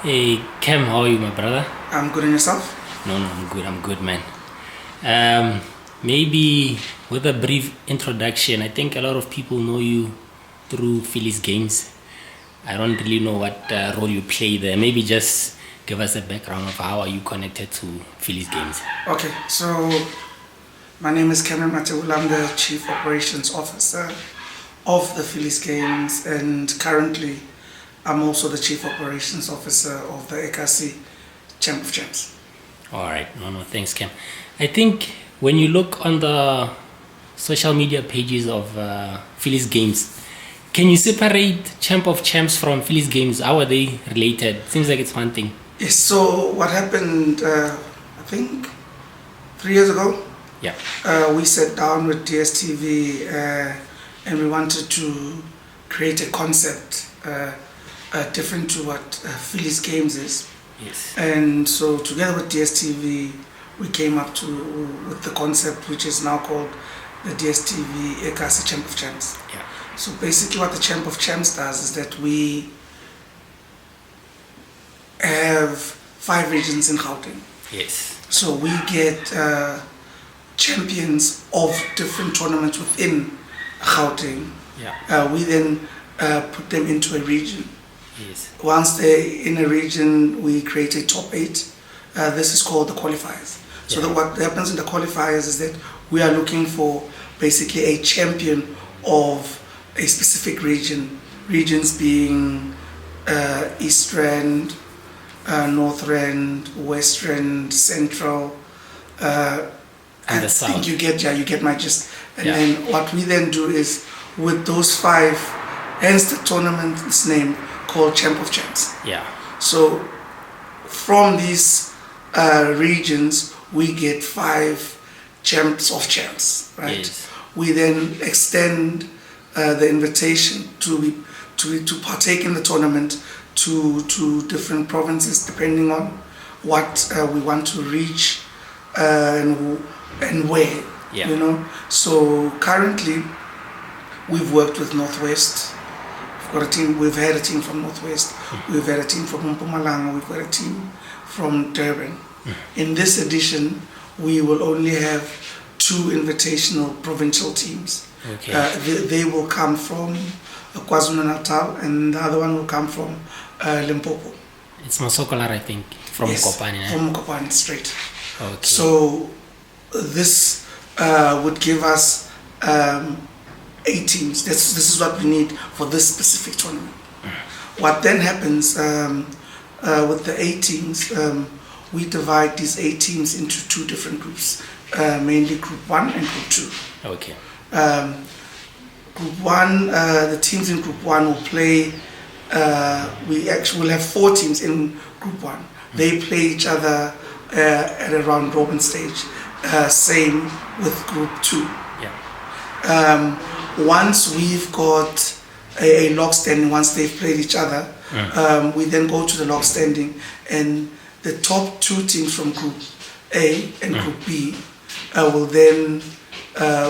Hey Cam, how are you, my brother? I'm good, and yourself? No, I'm good, man. Maybe with a brief introduction, I think a lot of people know you through Phillys Games. I don't really know what role you play there. Maybe just give us a background of how are you connected to Phillys Games. Okay, so my name is Mathebula. I'm the Chief Operations Officer of the Phillys Games, and currently I'm also the Chief Operations Officer of the eKasi Champ of Champs. All right, no, thanks, Cam. I think when you look on the social media pages of Phillys Games, can you separate Champ of Champs from Phillys Games? How are they related? Seems like it's one thing. Yes, so what happened, I think 3 years ago, Yeah. we sat down with DStv and we wanted to create a concept different to what Phillys Games is. Yes. And so together with DStv, we came up with the concept which is now called the DStv eKasi Champ of Champs. Yeah. So basically what the Champ of Champs does is that we have 5 regions in Gauteng. Yes. So we get champions of different tournaments within Gauteng. Yeah. We then put them into a region. Yes. Once they're in a region, we create a top 8. This is called the qualifiers. So Yeah. what happens in the qualifiers is that we are looking for basically a champion of a specific region. Regions being East Rand, North Rand, West Rand, Central. And the South. think you get my gist. And Yeah. then what we then do is with those 5, hence the tournament's name, called Champ of Champs. Yeah. So from these regions, we get 5 champs of champs, right? Yes. We then extend the invitation to partake in the tournament to different provinces, depending on what we want to reach and where. Yeah. You know. So currently, we've worked with Northwest. We've had a team from Northwest. We've had a team from Mpumalanga. We've got a team from Durban. In this edition, we will only have 2 invitational provincial teams. Okay. They will come from KwaZulu-Natal, and the other one will come from Limpopo. It's Masokolar, I think, from Yes, Kopani. Eh? from Kopani, straight. Okay. So this would give us 8 teams. This is what we need for this specific tournament. What then happens with the 8 teams, we divide these 8 teams into 2 different groups, mainly Group 1 and Group 2. Okay. Group 1, the teams in Group 1 will play, we actually will have 4 teams in Group 1. They play each other at a round robin stage. Same with Group 2. Yeah. Once we've got a log standing, once they've played each other, we then go to the log standing, and the top 2 teams from Group A and Group B will then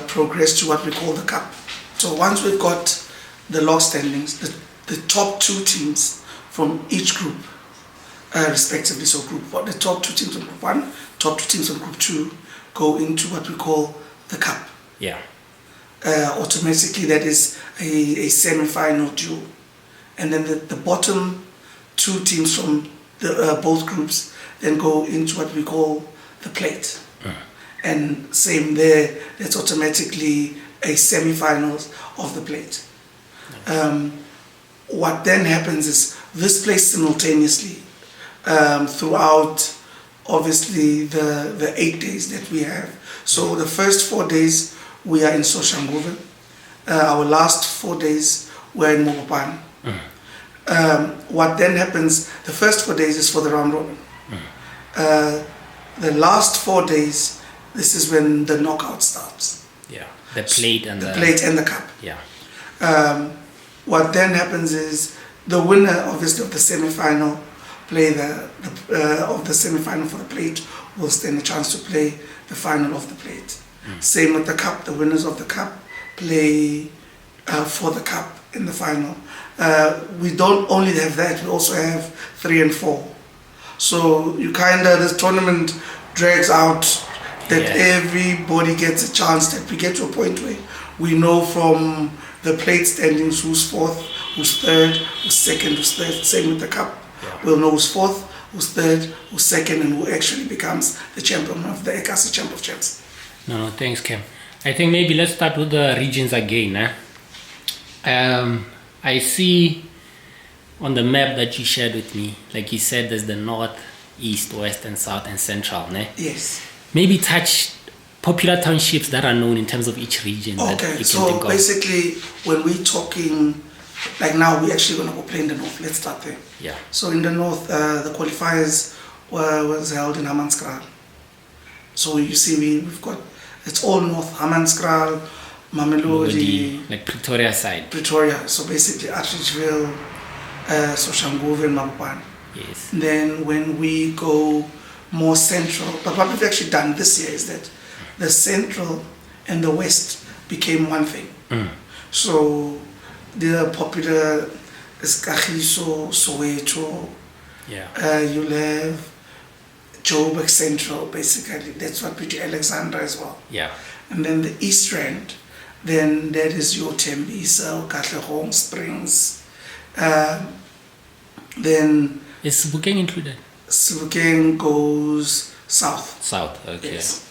progress to what we call the cup. So once we've got the log standings, the top 2 teams from each group, respectively, so Group 1, the top 2 teams from Group 1, top 2 teams from Group 2 go into what we call the cup. Yeah. Automatically, that is a semi-final duel, and then the bottom 2 teams from both groups then go into what we call the plate, and same there. That's automatically a semi-finals of the plate. What then happens is this plays simultaneously throughout, obviously, the 8 days that we have. So the first 4 days we are in Soshanguve. Our last 4 days we're in Mopopane. What then happens, the first 4 days is for the round robin. The last 4 days, this is when the knockout starts. Yeah. The plate and the plate and the cup. Yeah. What then happens is the winner, obviously, of the semi-final play of the semi-final for the plate will stand a chance to play the final of the plate. Same with the cup. The winners of the cup play for the cup in the final. we don't only have that, we also have 3 and 4. So you kind of, this tournament drags out that everybody gets a chance, that we get to a point where we know from the plate standings who's 4th, who's 3rd, who's 2nd, who's 3rd. Same with the cup. Yeah. We'll know who's 4th, who's 3rd, who's 2nd, and who actually becomes the champion of the eKasi Champ of Champs. No, thanks, Kim. I think maybe let's start with the regions again. I see on the map that you shared with me, like you said, there's the north, east, west, and south, and central. Yes. Maybe touch popular townships that are known in terms of each region. Okay, so basically, when we're talking, like now, we're actually going to go play in the north. Let's start there. Yeah. So in the north, the qualifiers was held in Hammanskraal. So you see, we've got, it's all north, Hammanskraal, Mamelodi, like Pretoria side. Pretoria, so basically Atteridgeville, Soshanguve and Mabopane. Yes. Then when we go more central, but what we've actually done this year is that the central and the west became one thing. So the popular is Kagiso, Soweto. Yeah. You'll have Joburg Central, basically. That's what we do, Alexandra as well. Yeah. And then the East Rand, then that is your Tembisa, Katlehong, Springs. Then is Sebokeng included? Sebokeng goes south. South, okay. Yes.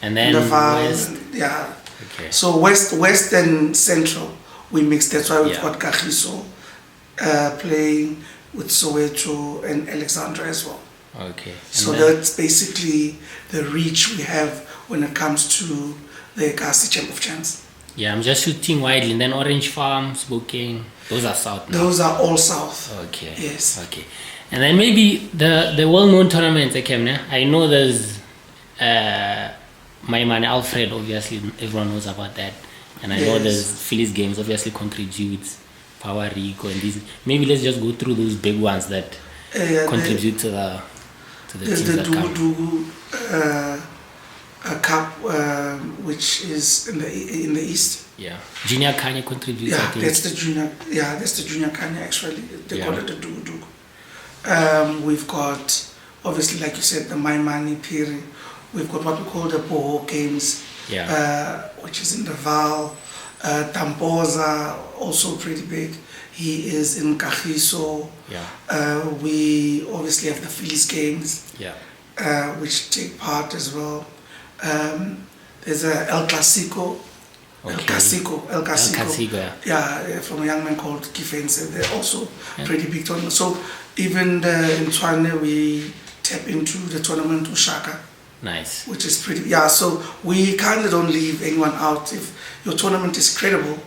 And then west. Yeah. Okay. So west and central we mix. That's why we've got Kagiso playing with Soweto and Alexandra as well. Okay. So that's basically the reach we have when it comes to the eKasi Champ of Champs. Yeah, I'm just shooting widely. And then Orange Farm, Sebokeng, those are south now. Those are all south. Okay. Yes. Okay. And then maybe the well-known tournaments, I know there's my man Alfred, obviously everyone knows about that. And I know there's Phillys Games, obviously contributes, Power Rico and these. Maybe let's just go through those big ones that contribute to the teams the that come. Dugu Cup, which is in the east. Yeah. Junior Kanye contributes. Yeah, that's the junior. Yeah, that's the junior Kanye actually. They call it the Dugu Dugu. We've got, obviously, like you said, the My Money Piri. We've got what we call the Boho Games, which is in the Val. Tampoza, also pretty big. He is in Kagiso. Yeah. We obviously have the Phillys Games, which take part as well. There's a El Clasico. Okay. El Clasico. Yeah, from a young man called Kifense. They're also pretty big tournaments. So even in Tshwane, we tap into the tournament Ushaka. Nice. Which is pretty, so we kind of don't leave anyone out. If your tournament is credible,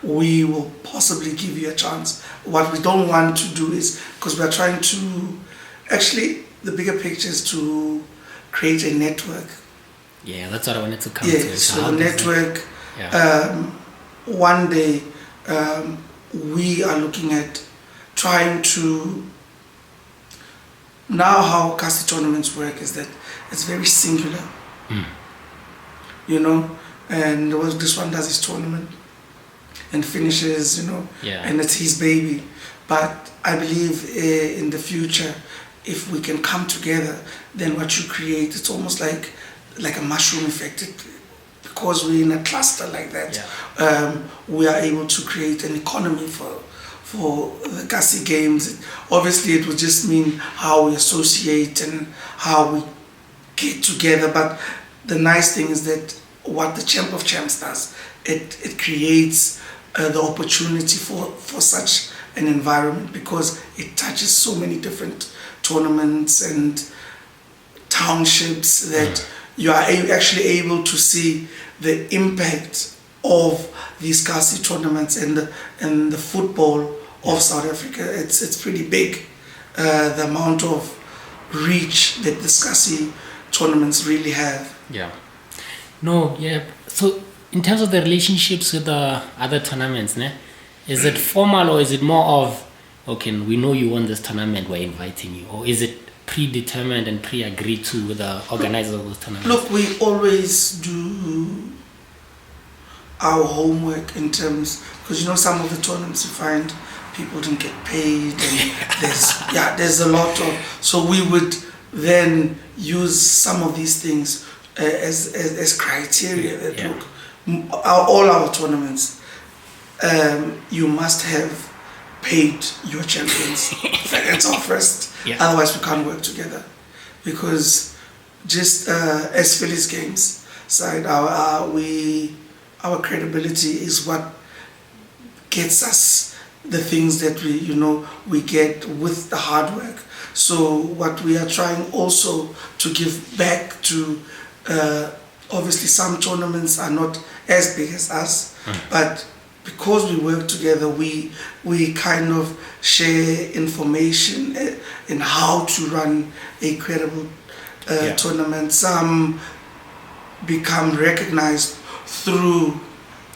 we will possibly give you a chance. What we don't want to do is, because we're trying to, actually, the bigger picture is to create a network. Yeah, that's what I wanted to come to. Yeah, so the network, one day, we are looking at trying to, now how eKasi tournaments work is that it's very singular, and this one does his tournament and finishes, and it's his baby. But I believe in the future, if we can come together, then what you create, it's almost like a mushroom effect. Because we're in a cluster like that, we are able to create an economy for the eKasi Games. Obviously, it would just mean how we associate and how we get together. But the nice thing is that what the Champ of Champs does, it creates the opportunity for such an environment, because it touches so many different tournaments and townships that you are actually able to see the impact of these eKasi tournaments and the football of South Africa. It's pretty big, the amount of reach that the eKasi tournaments really have. So in terms of the relationships with the other tournaments, is it formal, or is it more of, okay, we know you won this tournament, we're inviting you, or is it predetermined and pre-agreed to with the organizers of those tournaments? Look, we always do our homework in terms, because some of the tournaments you find people didn't get paid, and there's a lot of. So we would then use some of these things as criteria that look, all our tournaments, you must have paid your champions. That's our first. Otherwise, we can't work together, because just as Phillys Games side, our credibility is what gets us the things that we get with the hard work. So what we are trying also to give back to, obviously some tournaments are not as big as us, but because we work together, we kind of share information in how to run a credible tournament. Some become recognized through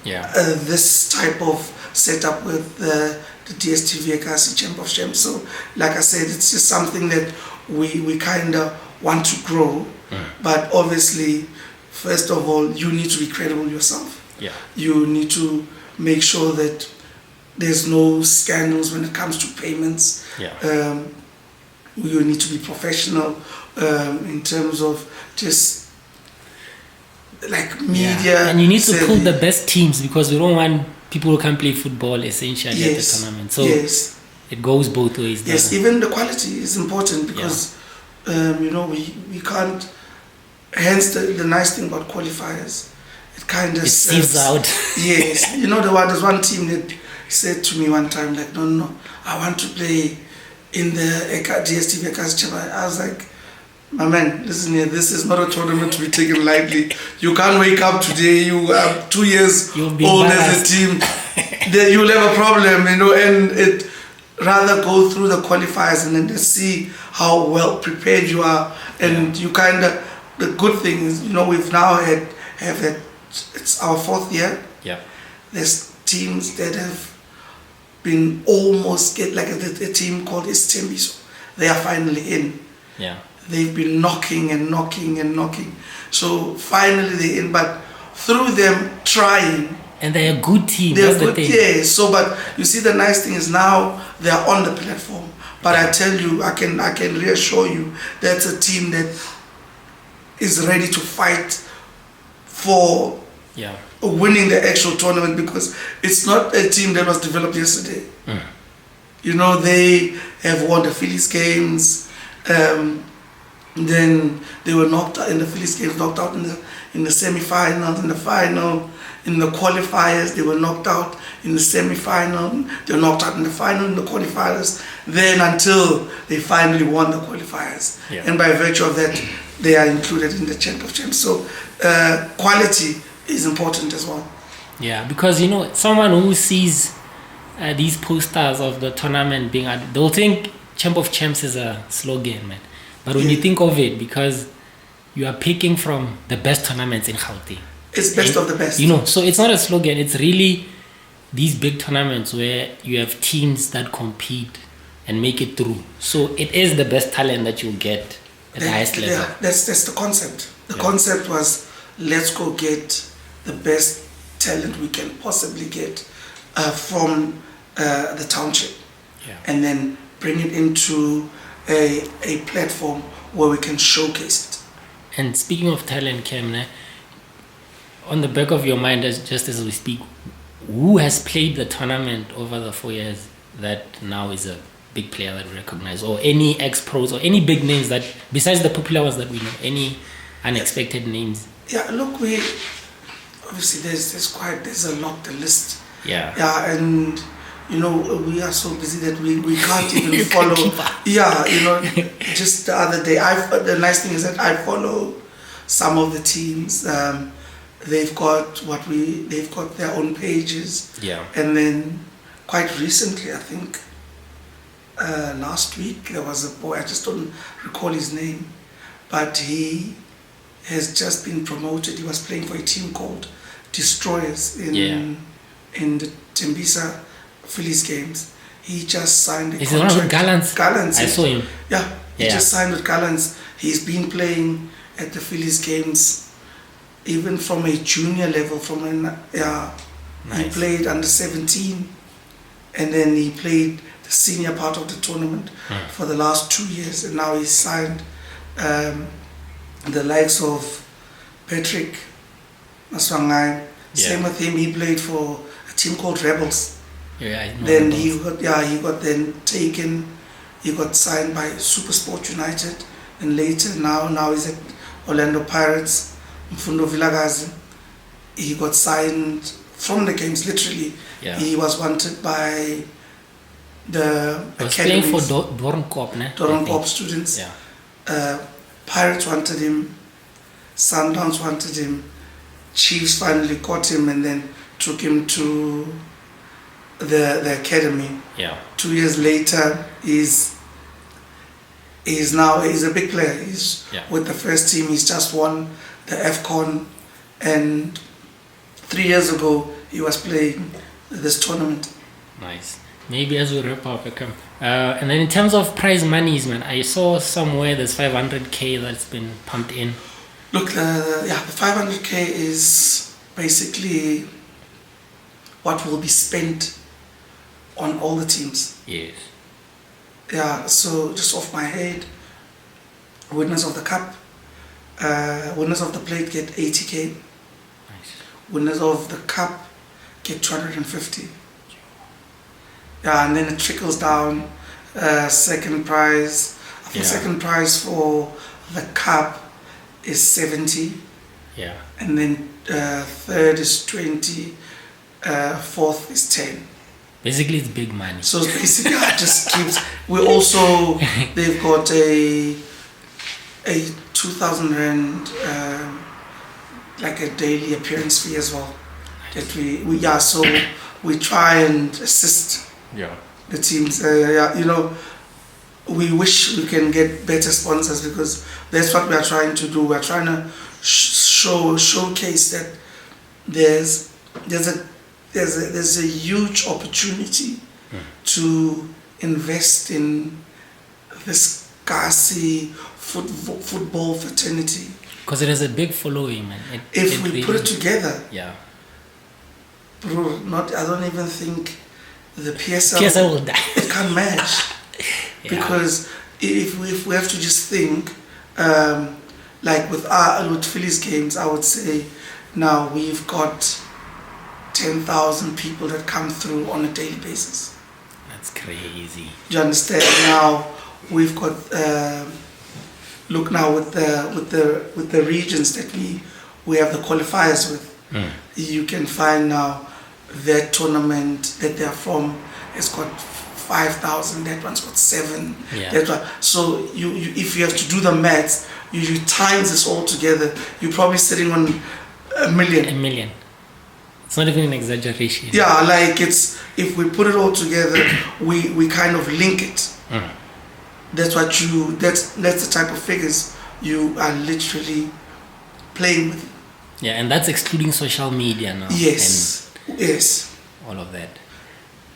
this type of setup with the DStv eKasi Champ of Champs. So like I said, it's just something that we kind of want to grow, but obviously first of all you need to be credible yourself. You need to make sure that there's no scandals when it comes to payments. You need to be professional in terms of just like media. And you need to pull the best teams, because we don't want people who can't play football essentially at the tournament. So it goes both ways. Yes, even the quality is important, because we can't. Hence the nice thing about qualifiers, it kind of sieves out. Yes, there's one team that said to me one time, like, no, I want to play in the DStv eKasi. I was like, my man, listen here, this is not a tournament to be taken lightly. You can't wake up today, you are 2 years old as a team, then you'll have a problem, and it rather go through the qualifiers and then just see how well prepared you are. And you kind of, the good thing is, we've now have had, it's our 4th year. There's teams that have been almost get, like a team called DStv, they are finally in. They've been knocking and knocking and knocking. So finally they're in, but through them trying. And they're a good team. They're good, So, but you see, the nice thing is now they're on the platform. But I tell you, I can reassure you, that's a team that is ready to fight for winning the actual tournament, because it's not a team that was developed yesterday. They have won the Phillys Games. Then they were knocked out in the Phillys Games, knocked out in the semi-finals, in the final, in the qualifiers. They were knocked out in the semi-final. They were knocked out in the final, in the qualifiers. Then until they finally won the qualifiers, and by virtue of that, they are included in the Champ of Champs. So quality is important as well. Because someone who sees these posters of the tournament being added, they'll think Champ of Champs is a slogan, man. But when you think of it, because you are picking from the best tournaments in Gauteng, it's best of the best. So it's not a slogan. It's really these big tournaments where you have teams that compete and make it through. So it is the best talent that you'll get at the highest level. That's the concept. The concept was, let's go get the best talent we can possibly get from the township, and then bring it into a platform where we can showcase it. And speaking of talent, Cam, on the back of your mind, just as we speak, who has played the tournament over the 4 years that now is a big player that we recognize, or any ex-pros, or any big names that, besides the popular ones that we know, any unexpected names? Look, we obviously there's a lot to list. And we are so busy that we can't even follow. Just the other day, the nice thing is that I follow some of the teams. They've got their own pages. And then quite recently, I think last week, there was a boy, I just don't recall his name, but he has just been promoted. He was playing for a team called Destroyers in the Tembisa Phillys Games. He just signed a contract. Is it with Gallants? Gallants. I saw him. He just signed with Gallants. He's been playing at the Phillys Games, even from a junior level. He played under 17, and then he played the senior part of the tournament for the last 2 years, and now he's signed the likes of Patrick Maswangai. Same with him, he played for a team called Rebels. Yeah, I know then Rebels. he got then taken, he got signed by Supersport United, and later now he's at Orlando Pirates. Mfundo Vilakazi, he got signed from the games, literally. Yeah. He was wanted by the He was playing for academies, Doornkop, ne? Doornkop students. Yeah. Pirates wanted him, Sundowns wanted him, Chiefs finally caught him and then took him to the academy. Yeah. 2 years later, he's a big player. He's with the first team. He's just won the AFCON, and 3 years ago he was playing this tournament. Nice. Maybe as we wrap up, okay. And then in terms of prize monies, man, I saw somewhere there's 500k that's been pumped in. Look, the 500k is basically what will be spent on all the teams. Yes. Yeah, so just off my head, winners of the cup, winners of the plate get 80k. Nice. Winners of the cup get 250. Yeah, and then it trickles down. Second prize, I think second prize for the cup is 70. Yeah. And then third is 20, fourth is 10. Basically, it's big money. So basically, it just keeps. We also, they've got a 2,000 rand like a daily appearance fee as well. That we so we try and assist the teams. You know, we wish we can get better sponsors, because that's what we are trying to do. We're trying to showcase that there's a huge opportunity to invest in this Kasi football fraternity. Because it has a big following, man. If we put it together, bro, I don't even think the PSL will die. It can't match. Because if we have to just think, like with Phillys Games, I would say now we've got 10,000 people that come through on a daily basis. That's crazy. Do you understand? Now we've got look now with the regions that we have the qualifiers with. You can find now that tournament that they're from has got 5,000. That one's got 7. That one. So you if you have to do the maths, you times this all together, you're probably sitting on 1 million. 1 million. It's not even an exaggeration. Yeah, like if we put it all together, we kind of link it. That's the type of figures you are literally playing with. Yeah, and that's excluding social media now. Yes. Yes. All of that.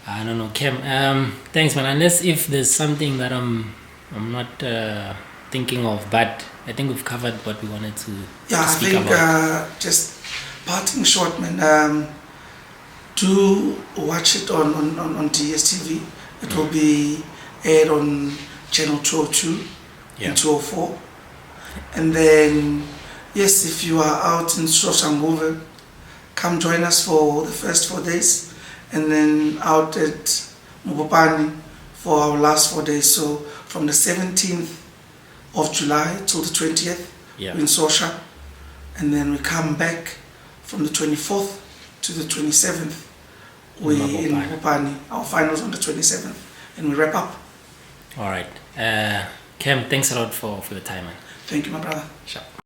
I don't know, Cam. Thanks, man. Unless if there's something that I'm not thinking of, but I think we've covered what we wanted to speak about. I think just parting short, man. Do watch it on DStv. It will be aired on channel 202 and 204. And then, yes, if you are out in Soshanguve, come join us for the first 4 days, and then out at Mubopani for our last 4 days. So from the 17th of July till the 20th, we're in Sosha, and then we come back from the 24th to the 27th. We're in Mubopani. Our finals on the 27th, and we wrap up. All right. Cam, thanks a lot for your time, man. Thank you, my brother. Sure.